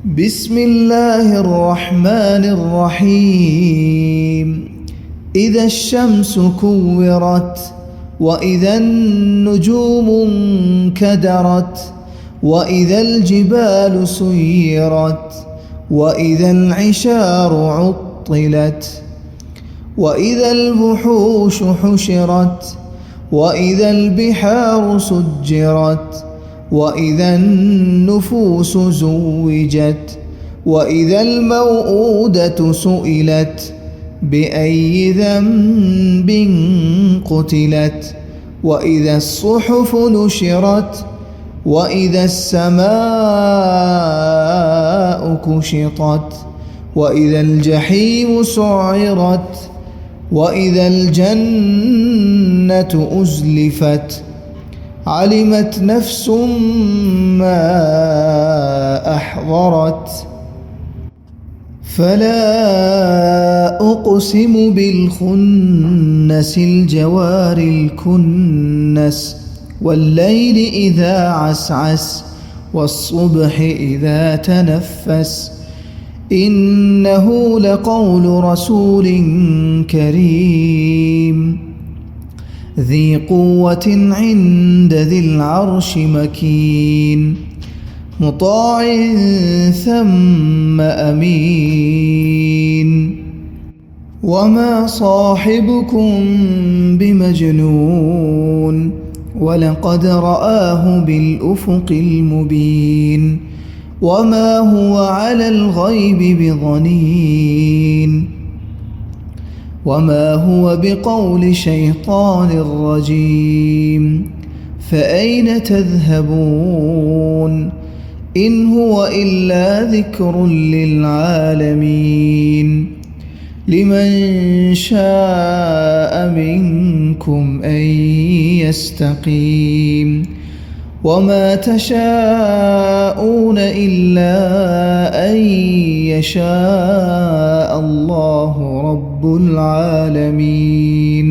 بسم الله الرحمن الرحيم. إذا الشمس كورت، وإذا النجوم انكدرت، وإذا الجبال سيرت، وإذا العشار عطلت، وإذا الوحوش حشرت، وإذا البحار سجرت، وإذا النفوس زوجت، وإذا الموءودة سئلت بأي ذنب قتلت، وإذا الصحف نشرت، وإذا السماء كشطت، وإذا الجحيم سعرت، وإذا الجنة أزلفت. علمت نفس ما أحضرت. فلا أقسم بالخنس الجوار الكنس، والليل إذا عسعس، والصبح إذا تنفس. إنه لقول رسول كريم ذي قوة عند ذي العرش مكين، مطاع ثم أمين. وما صاحبكم بمجنون، ولقد رآه بالأفق المبين. وما هو على الغيب بضنين، وما هو بقول شيطان رجيم. فأين تذهبون؟ إن هو إلا ذكر للعالمين. لمن شاء منكم أن يستقيم. وما تشاءون إلا أن يشاء الله رب العالمين.